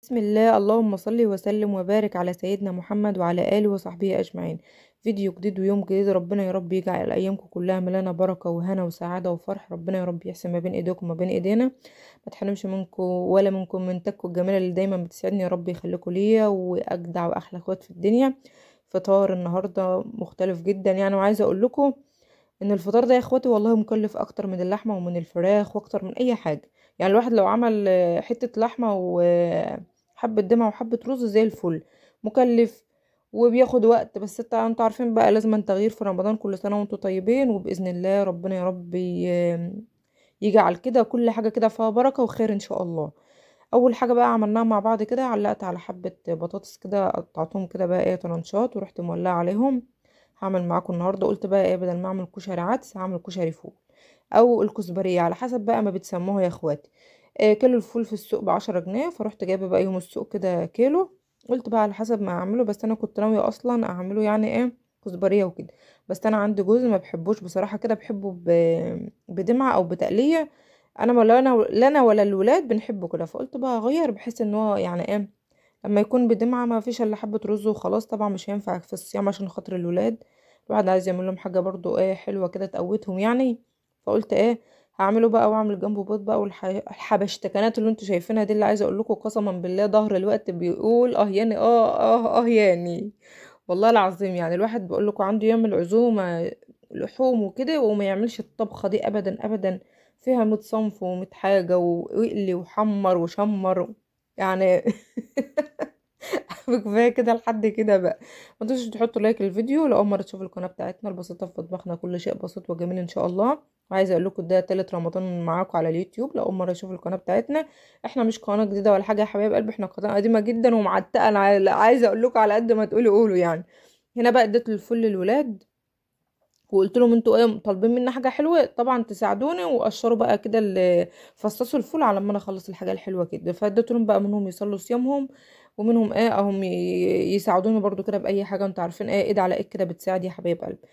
بسم الله، اللهم صل وسلم وبارك على سيدنا محمد وعلى آله وصحبه أجمعين. فيديو جديد ويوم جديد. ربنا يا رب يجعل أيامكم كلها ملانة بركة وهنا وسعادة وفرح. ربنا يا رب يحسن ما بين إيديكم وما بين إيدينا، ما تحرمش منكم ولا منكم من تكوا الجميلة اللي دايما بتسعدني. يا رب يخليكم ليا وأجدع وأحلى أخوات في الدنيا. فطار النهاردة مختلف جدا يعني، وعايزة أقول لكم ان الفطار ده يا اخواتي والله مكلف اكتر من اللحمه ومن الفراخ واكتر من اي حاجه. يعني الواحد لو عمل حته لحمه وحبه دمعه وحبه رز زي الفل، مكلف وبياخد وقت. بس انتوا عارفين بقى لازم تغيير في رمضان. كل سنه وانتوا طيبين، وباذن الله ربنا يا رب يجعل كده كل حاجه كده فيها بركه وخير ان شاء الله. اول حاجه بقى عملناها مع بعض كده، علقت على حبه بطاطس كده، قطعتهم كده بقى ايه طرنشات، ورحت مولعه عليهم. هعمل معاكم النهارده، قلت بقى ايه بدل ما اعمل كشري عدس هعمل كشري فول او الكزبريه على حسب بقى ما بتسموها يا اخواتي. كيلو الفول في السوق ب10 جنيه، فرحت جايبه بقى يوم السوق كده كيلو. قلت بقى على حسب ما اعمله، بس انا كنت ناويه اصلا اعمله يعني ايه كزبريه وكده. بس انا عندي جوز ما بحبوش بصراحه كده، بحبه بدمعه او بتقليه. انا ولا انا لا انا ولا الولاد بنحبه كده، فقلت بقى اغير بحيث ان هو يعني ايه لما يكون بدمعة ما فيش الا حبة رز وخلاص. طبعا مش هينفع في الصيام عشان خاطر الولاد، الواحد عايز يعمل لهم حاجة برضو ايه حلوة كده تقوتهم يعني. فقلت ايه هعمله بقى واعمل جنبه بيض بقى، والحبشتكنات اللي انتوا شايفينها دي اللي عايزه اقول لكم قسما بالله ظهر الوقت بيقول اه يعني يعني والله العظيم. يعني الواحد بيقول لكم عنده يعمل عزومة لحوم وكده وما يعملش الطبخة دي ابدا ابدا. فيها 100 صنف و100 حاجة واقلي وحمر وشمر يعني. كفايه كده لحد كده بقى. ما تنسوش تحطوا لايك للفيديو لو اول مره تشوفوا القناه بتاعتنا البسيطه في مطبخنا، كل شيء بسيط وجميل ان شاء الله. وعايزه اقول لكم ده تالت رمضان معاكم على اليوتيوب. لو اول مره تشوفوا القناه بتاعتنا، احنا مش قناه جديده ولا حاجه يا حبايب قلبي، احنا قناه قديمه جدا ومعتقه. انا عايزه اقول لكم على قد ما تقولوا قولوا يعني. هنا بقى اديت الفل للولاد وقلت لهم انتوا ايه طالبين مني حاجه حلوه طبعا تساعدوني، وقشروا بقى كده فصصوا الفول على ما انا اخلص الحاجه الحلوه كده. فاديت لهم بقى منهم يصلوا صيامهم، ومنهم ايه اهم يساعدوني برضو كده باي حاجه. انتوا عارفين ايه ايد على ايد كده بتساعد يا حبايب قلبي.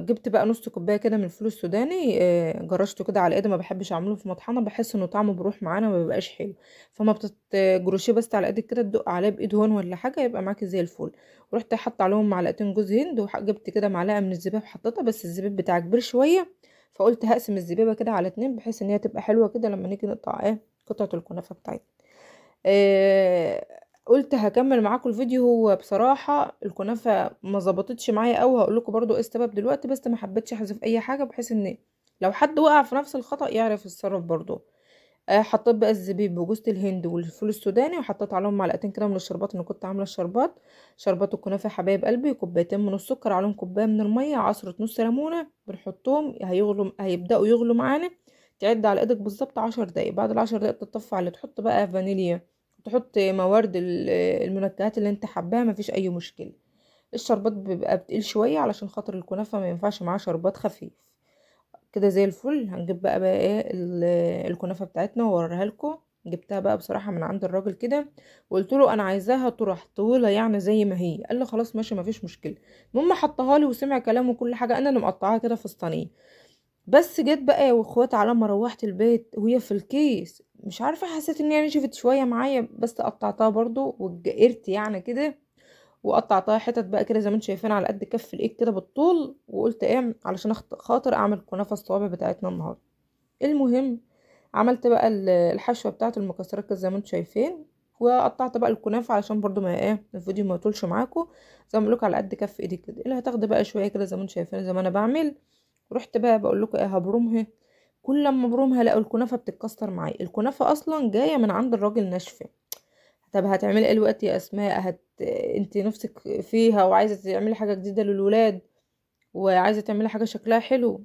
جبت بقى نص كوبايه كده من الفول السوداني، جرشته كده على ايدي. ما بحبش اعمله في مطحنه، بحس انه طعمه بيروح معانا ما بيبقاش حلو. فما بتجروشيه بس على ايدك كده تدق عليه بايد هون ولا حاجه يبقى معاكي زي الفل. ورحت حاطه عليهم معلقتين جوز هند، وجبت كده معلقه من الزبيب حطيتها، بس الزبيب بتاع كبير شويه. فقلت هقسم الزبيبه كده على اتنين بحيث ان هي تبقى حلوه كده لما نيجي نقطع ايه قطعه الكنافه بتاعتنا. قلت هكمل معاكم الفيديو. هو بصراحه الكنافه ما ظبطتش معايا قوي، هقول لكم برضو ايه السبب دلوقتي، بس ما حبيتش احذف اي حاجه بحيث ان لو حد وقع في نفس الخطأ يعرف يتصرف برضو. حطيت بقى الزبيب وجوز الهند والفول السوداني، وحطيت عليهم معلقتين كده من الشربات اللي كنت عامله الشربات. شربات الكنافه يا حبايب قلبي، كوبايتين من السكر عليهم كوبايه من الميه، عصره نص ليمونه بنحطهم هيغلوا، هيبداوا يغلوا معانا. تعد على ايدك بالظبط 10 دقايق. بعد ال10 دقايق تطفي عليه، تحط بقى فانيليا، تحط موارد المنكهات اللي انت حباها، مفيش اي مشكله. الشربات بيبقى بتقيل شويه علشان خاطر الكنافه ما ينفعش معاه شربات خفيف. كده زي الفل. هنجيب بقى ايه الكنافه بتاعتنا واوريها لكم. جبتها بقى بصراحه من عند الراجل كده، وقلت له انا عايزاها طرح طويله يعني زي ما هي. قال لي خلاص ماشي مفيش مشكله. المهم حطها لي وسمع كلامه وكل حاجه. انا اللي مقطعاها كده في الصينيه. بس جيت بقى يا واخواتي على ما روحت البيت وهي في الكيس مش عارفه، حسيت ان هي نشفت شويه معايا، بس قطعتها برضو واتجقرت يعني كده. وقطعتها حتت بقى كده زي ما انتم شايفين على قد كف الايد كده بالطول. وقلت ايه علشان خاطر اعمل كنافه الصوابع بتاعتنا النهارده. المهم عملت بقى الحشوه بتاعه المكسرات كده زي ما انتم شايفين. وقطعت بقى الكنافه علشان برضو ما ايه الفيديو ما يطولش معاكم. زي ما بقولك على قد كف ايدي كده، اللي هتاخدي بقى شويه كده زي ما انتم شايفين زي ما انا بعمل. رحت بقى بقول لكم ايه هبرمها. كل لما ابرمها الاقي الكنافه بتتكسر معايا. الكنافه اصلا جايه من عند الراجل ناشفه. طب هتعملي ايه الوقت يا اسماء؟ انت نفسك فيها وعايزه تعملي حاجه جديده للولاد وعايزه تعملي حاجه شكلها حلو.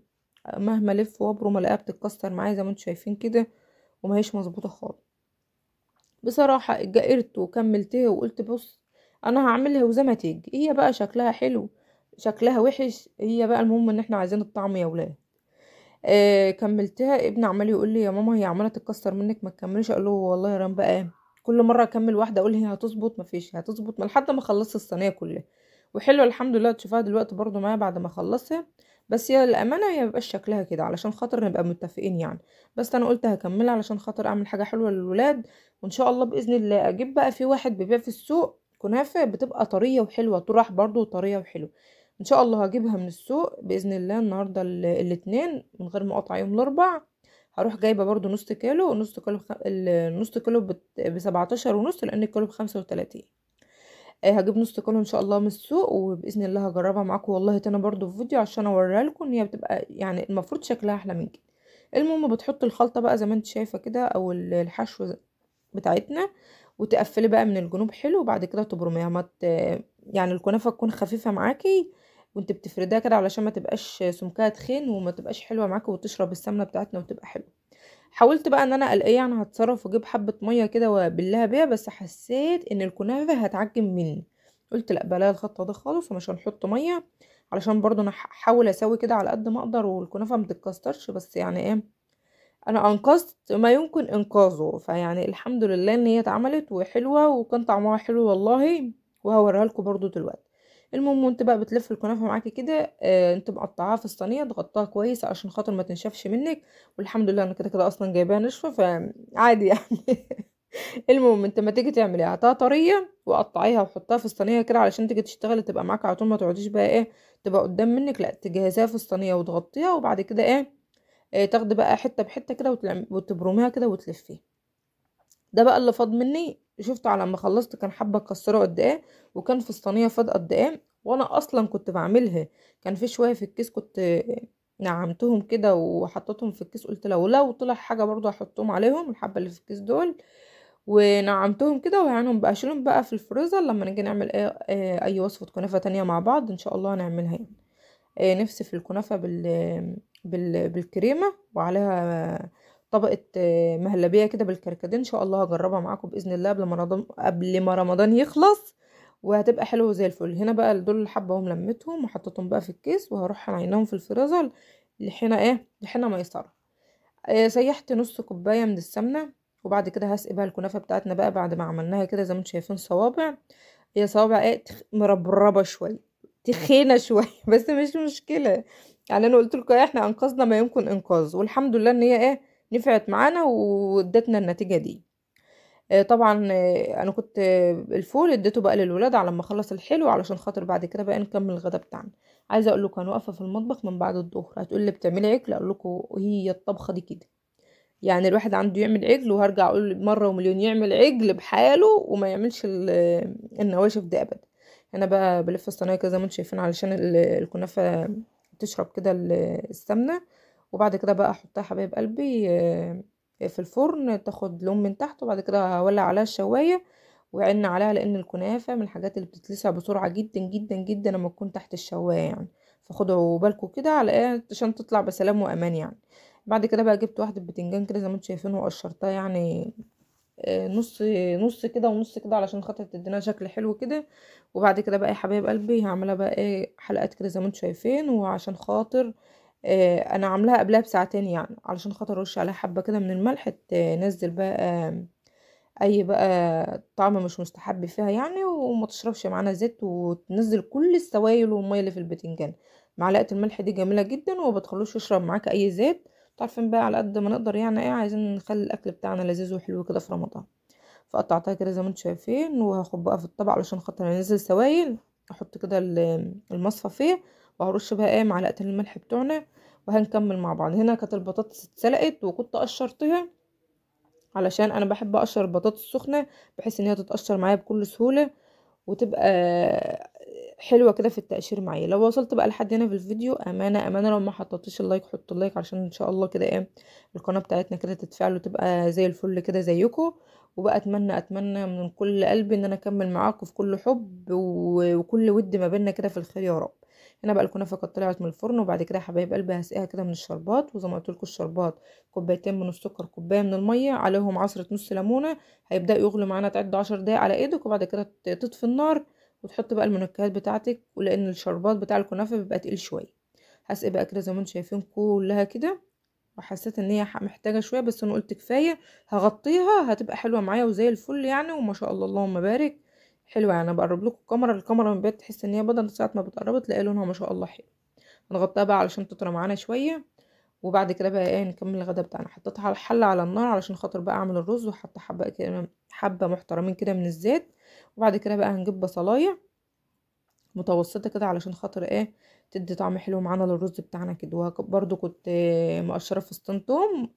مهما الف وابرم الاقيها بتتكسر معايا زي ما انتم شايفين كده، وما هيش مظبوطه خالص. بصراحه اتجائرت وكملتها وقلت بص انا هعملها وزي ما تيجي. هي بقى شكلها حلو شكلها وحش، هي بقى المهم ان احنا عايزين الطعم يا ولاد. كملتها. ابني عمال يقول لي يا ماما هي عماله تتكسر منك ما تكمليش. اقول له والله يا رام بقى كل مره اكمل واحده اقول هي هتظبط، ما فيش هتظبط لحد ما خلصت الصينيه كلها. وحلوه الحمد لله. تشوفها دلوقتي برضو معايا بعد ما اخلصها. بس هي الامانه هي مبقاش شكلها كده، علشان خاطر نبقى متفقين يعني. بس انا قلت هكملها علشان خاطر اعمل حاجه حلوه للولاد. وان شاء الله باذن الله اجيب بقى في واحد بيبيع في السوق كنافه بتبقى طريه وحلوه، طرح برضو طريه وحلوه. ان شاء الله هجيبها من السوق باذن الله النهارده الاثنين من غير مقاطعه يوم الاربع. هروح جايبه برضو نص كيلو، نص كيلو النص كيلو ب17 ونص، لان الكيلو ب35. هجيب نص كيلو ان شاء الله من السوق، وباذن الله هجربها معاكم والله تاني برضو في فيديو عشان اوريها لكم ان هي بتبقى يعني المفروض شكلها احلى من كده. المهم بتحط الخلطه بقى زي ما انت شايفه كده، او الحشو بتاعتنا، وتقفلي بقى من الجنوب حلو، وبعد كده تبرميها يعني الكنافه تكون خفيفه معاكي وانت بتفردها كده، علشان ما تبقاش سمكها تخين وما تبقاش حلوه معاكي وتشرب السمنه بتاعتنا وتبقى حلوه. حاولت بقى ان انا الاقيه يعني هتصرف واجيب حبه ميه كده وابلها بيها، بس حسيت ان الكنافه هتعجن مني. قلت لا بلاها الخطه ده خالص، ومش هنحط ميه، علشان برضو انا هحاول اسوي كده على قد ما اقدر والكنافه ما تتكسرش. بس يعني ايه، انا انقذت ما يمكن انقاذه، فيعني الحمد لله ان هي اتعملت وحلوه وكان طعمها حلو والله. وهوريها لكم برضو دلوقتي. المهم وانت بقى بتلف الكنافه معاكي كده، انت مقطعاها في الصينيه، تغطاها كويس عشان خاطر ما تنشفش منك. والحمد لله انا كده كده اصلا جايباها ناشفه فعادي يعني. المهم انت ما تيجي تعملي هاتها طريه وقطعيها وحطها في الصينيه كده، علشان تيجي تشتغلي تبقى معاك على طول، ما تقعديش بقى ايه تبقى قدام منك، لا تجهزيها في الصينيه وتغطيها، وبعد كده ايه تاخدي بقى حته بحته كده وتبرميها كده وتلفيها. ده بقى اللي فاض مني، شفت على ما خلصت كان حبه اكسره قد ايه، وكان في الصينيه فاض قد ايه. وانا اصلا كنت بعملها كان في شويه في الكيس، كنت نعمتهم كده وحطيتهم في الكيس، قلت لو طلع حاجه برضو هحطهم عليهم الحبه اللي في الكيس دول. ونعمتهم كده وهعنهم بقى اشيلهم بقى في الفريزر لما نيجي نعمل اي وصفه كنافه تانية مع بعض ان شاء الله هنعملها يعني. نفسي في الكنافة بالكريمة، وعليها طبقة مهلبية كده بالكركديه. ان شاء الله هجربها معاكم بإذن الله قبل ما رمضان يخلص، وهتبقى حلوة زي الفل. هنا بقى دول الحبة هم لميتهم وحطيتهم بقى في الكيس، وهروح عينهم في الفريزر لحين ما يصير. سيحت نص كوباية من السمنة، وبعد كده هسقي بقى الكنافة بتاعتنا بقى بعد ما عملناها كده زي ما انتم شايفين صوابع. هي صوابع مربربة شوية، تخينة شوية بس مش مشكلة. يعني انا قلت لكم احنا انقذنا ما يمكن انقاذه، والحمد لله ان هي نفعت معانا وادتنا النتيجة دي. طبعا انا كنت الفول اديته بقى للولاد على ما اخلص الحلو، علشان خاطر بعد كده بقى نكمل الغدا بتاعنا. عايزه اقول لكم انا واقفه في المطبخ من بعد الظهر، هتقول لي بتعملي عجل؟ اقول لكم هي الطبخه دي كده، يعني الواحد عنده يعمل عجل، وهرجع اقول مرة ومليون يعمل عجل بحاله وما يعملش النواشف دي ابدا. انا بقى بلف الصينية كده زي ما انتم شايفين علشان الكنافة تشرب كده السمنة. وبعد كده بقى احطها حبايب قلبي في الفرن تاخد لون من تحت، وبعد كده هولع عليها الشواية وعين عليها، لان الكنافة من الحاجات اللي بتتلسع بسرعة جدا جدا جدا لما تكون تحت الشواية يعني. فخدوا بالكم كده على عشان تطلع بسلام وامان يعني. بعد كده بقى جبت واحدة بتنجان كده زي ما انتم شايفين وقشرتها يعني نص نص كده ونص كده، علشان خاطر تدينا شكل حلو كده. وبعد كده بقى يا حبايب قلبي هعملها بقى حلقات كده زي ما انتم شايفين، وعشان خاطر انا عاملاها قبلها بساعتين يعني، علشان خاطر ارش عليها حبة كده من الملح تنزل بقى اي بقى طعم مش مستحب فيها يعني، وما تشربش معانا زيت، وتنزل كل السوائل والميه اللي في البتنجان. معلقه الملح دي جميله جدا وما بتخلوش يشرب معاك اي زيت. تعرفين بقى على قد ما نقدر يعني عايزين نخلي الاكل بتاعنا لذيذ وحلو كده في رمضان. فقطعتها كده زي ما انتم شايفين، وهاخد بقى في الطبق علشان خاطر انزل سوائل. احط كده المصفى فيه، وهرش بقى معلقه الملح بتوعنا. وهنكمل مع بعض. هنا كانت البطاطس اتسلقت وكنت قشرتها، علشان انا بحب اقشر البطاطس السخنه بحيث ان هي تتقشر معايا بكل سهوله، وتبقى حلوه كده في التقشير معايا. لو وصلت بقى لحد هنا في الفيديو امانه امانه لو ما حطيتش اللايك حط اللايك، عشان ان شاء الله كده القناه بتاعتنا كده تتفاعل وتبقى زي الفل كده زيكم. وبقى اتمنى من كل قلبي ان انا اكمل معاكم في كل حب وكل ود ما بيننا كده في الخير يا رب. هنا بقى الكنافه كانت طلعت من الفرن، وبعد كده يا حبايب قلبي هسقيها كده من الشربات. وزي ما قلت لكم الشربات كوبايتين من السكر، كوبايه من الميه، عليهم عصره نص ليمونه. هيبداوا يغلوا معانا، تعد 10 دقايق على ايدك، وبعد كده تطفي النار وتحط بقى المنكهات بتاعتك، ولان الشربات بتاع الكنافه بيبقى تقيل شويه. هسقي بقى كده زي ما انتم شايفين كلها كده، وحسيت ان هي محتاجه شويه، بس انا قلت كفايه هغطيها هتبقى حلوه معايا وزي الفل يعني. وما شاء الله اللهم بارك حلوه يعني. بقرب لكم الكاميرا من بعيد تحس ان هي بدل ساعه ما بتقرب تلاقي لونها ما شاء الله حلو. هنغطيها بقى علشان تطرى معانا شويه. وبعد كده بقى ايه نكمل الغدا بتاعنا. حطيتها على الحله على النار علشان خاطر بقى اعمل الرز، وحتى حبه كده حبه محترمين كده من الزيت. وبعد كده بقى هنجيب بصلايه متوسطه كده علشان خاطر ايه تدي طعم حلو معانا للرز بتاعنا كده. وبرده كنت مقشره فستان توم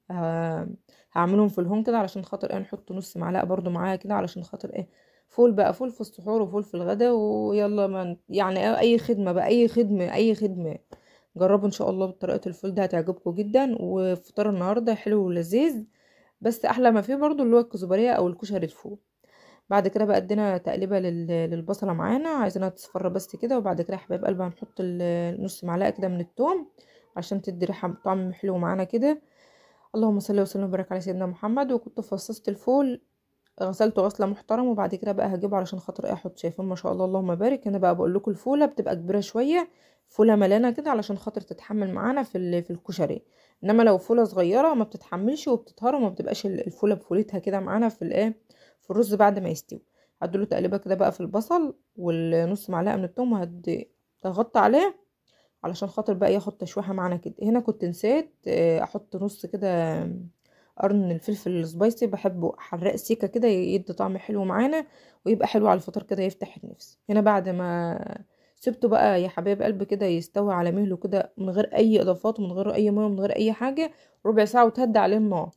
هعملهم في الهون كده علشان خاطر ايه نحط نص معلقه برده معايا كده علشان خاطر ايه فول بقى، فول في السحور وفول في الغدا. ويلا من يعني اي خدمه بقى، اي خدمه اي خدمه. جربوا ان شاء الله بطريقه الفول ده هتعجبكم جدا. وفطار النهارده حلو ولذيذ. بس احلى ما فيه برضو اللي هو الكزبريه او الكشري الفول. بعد كده بقى ادينا تقليبه للبصله معانا، عايزينها تصفر بس كده. وبعد كده يا حبايب قلبي هنحط نص معلقه كده من الثوم عشان تدي ريحه طعم حلو معانا كده. اللهم صل وسلم وبارك على سيدنا محمد. وكنت فصصت الفول غسلته غسله محترمه. وبعد كده بقى هجيبه علشان خاطر ايه احط. شايفين ما شاء الله اللهم بارك. انا بقى بقول لكم الفوله بتبقى كبيره شويه، فوله ملانه كده علشان خاطر تتحمل معانا في الكشري. انما لو فوله صغيره ما بتتحملش وبتتهرى وما بتبقاش الفوله بفولتها كده معانا في الايه في الرز بعد ما يستوي. هديله تقليبه كده بقى في البصل والنص معلقه من الثوم، وهدي اغطي عليه علشان خاطر بقى ياخد تشويحه معانا كده. هنا كنت نسيت احط نص كده قرن الفلفل السبايسي، بحبه حراق سيكه كده يدي طعم حلو معانا ويبقى حلو على الفطار كده يفتح النفس. هنا بعد ما سبته بقى يا حبايب قلبي كده يستوي على مهله كده من غير اي اضافات ومن غير اي ميه ومن غير اي حاجه، ربع ساعه وتهدى عليه النار.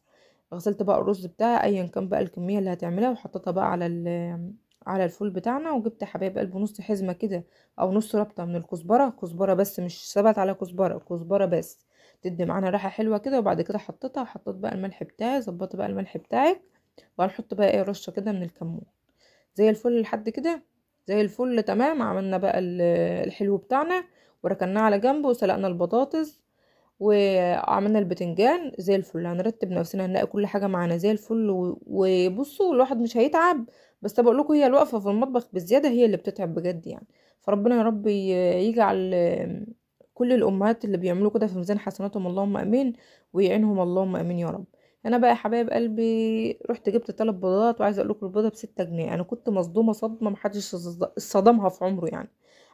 غسلت بقى الرز بتاعي ايا كان بقى الكميه اللي هتعملها وحطيتها بقى على الفول بتاعنا. وجبت يا حبايب قلبي نص حزمه كده او نص ربطه من الكزبره، كزبره بس مش ثبت على كزبره، كزبره بس تدي معانا ريحه حلوه كده. وبعد كده حطيتها وحطيت بقى الملح بتاعي، ظبطت بقى الملح بتاعك. وهنحط بقى ايه رشه كده من الكمون. زي الفل لحد كده زي الفل تمام. عملنا بقى الحلو بتاعنا وركناه على جنب، وسلقنا البطاطس وعملنا البتنجان زي الفل. هنرتب نفسنا هنلاقي كل حاجه معانا زي الفل. وبصوا الواحد مش هيتعب، بس بقول لكم هي الوقفه في المطبخ بالزياده هي اللي بتتعب بجد يعني. فربنا يا رب يجعل كل الامهات اللي بيعملوا كده في ميزان حسناتهم اللهم امين، ويعينهم اللهم امين يا رب. انا بقى يا حبايب قلبي رحت جبت 3 بيضات، وعايزه اقول لكم البيضه ب6 جنيه. انا كنت مصدومه صدمه محدش صدمها في عمره يعني.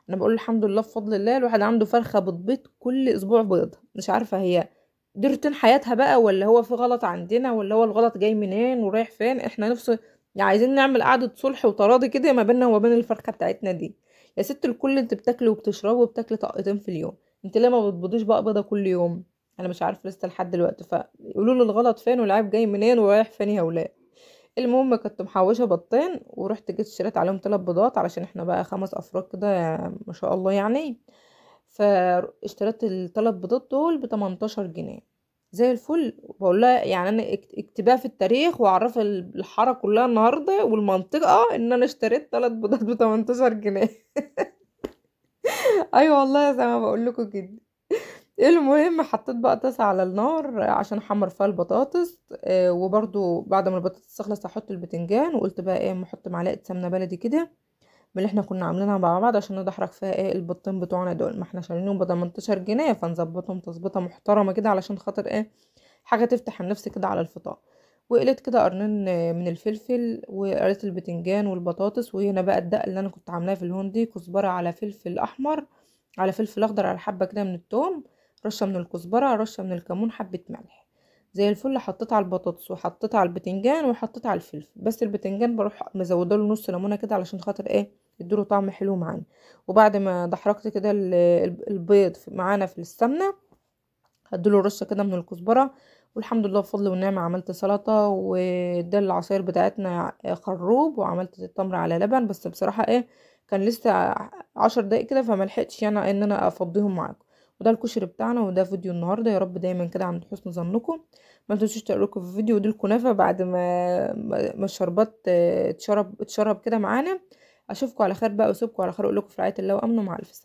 انا بقول الحمد لله بفضل الله الواحد عنده فرخه بتبيض كل اسبوع بيضه. مش عارفه هي دي روتين حياتها بقى، ولا هو في غلط عندنا، ولا هو الغلط جاي منين ورايح فين. احنا نفسه يعني عايزين نعمل قعده صلح وتراضي كده ما بيننا وما بين الفرخه بتاعتنا دي. يا ست الكل انت بتاكلي وبتشربي وبتاكلي طقتين في اليوم، انت ليه ما بتبيضيش بقى بيضه كل يوم؟ انا مش عارفه لسه لحد دلوقتي. فيقولوا له الغلط فين والعيب جاي منين ورايح فين يا ولاد. المهم كنت محوشه بطين ورحت جيت اشتريت عليهم 3 بيضات علشان احنا بقى 5 افراد كده ما شاء الله يعني. فاشتريت ال3 بيضات دول ب18 جنيه زي الفل. بقول لها يعني انا اكتبها في التاريخ واعرف الحاره كلها النهارده والمنطقه ان انا اشتريت 3 بيضات ب18 جنيه. ايوه والله زي ما بقول لكم كده. المهم حطيت بقى طاسة على النار عشان احمر فيها البطاطس. وبرضو بعد ما البطاطس تخلص احط البتنجان. وقلت بقى ايه اما احط معلقه سمنه بلدي كده من اللي احنا كنا عاملينها مع بعض عشان ندحرج فيها ايه البطين بتوعنا دول. ما احنا شارينهم ب18 جنيه فنظبطهم تظبيطه محترمه كده علشان خاطر ايه حاجه تفتح النفس كده على الفطار. وقلت كده قرنين من الفلفل وقريت البتنجان والبطاطس. وهنا بقى الدقه اللي انا كنت عاملاها في الهون دي كزبره على فلفل احمر على فلفل اخضر على حبه كده من الثوم، رشه من الكزبره، رشه من الكمون، حبه ملح زي الفل. حطيت على البطاطس وحطيت على البتنجان وحطيت على الفلفل. بس البتنجان بروح مزوده له نص ليمونه كده علشان خاطر ايه يديله طعم حلو معانا. وبعد ما دحرجت كده البيض معانا في السمنه هديله رشه كده من الكزبره. والحمد لله بفضل والنعمه عملت سلطه. وده العصاير بتاعتنا خروب، وعملت التمر على لبن. بس بصراحه ايه كان لسه 10 دقايق كده فملحقتش يعني ان انا افضيهم معاكم. وده الكشري بتاعنا وده فيديو النهارده. يا رب دايما كده عند حسن ظنكم. ما تنسوش تقولوا في الفيديو دي الكنافه بعد ما الشربات اتشرب كده معانا. اشوفكم على خير بقى واسيبكم على خير. اقول لكم في رعايه الله وامنه مع الف سلامه.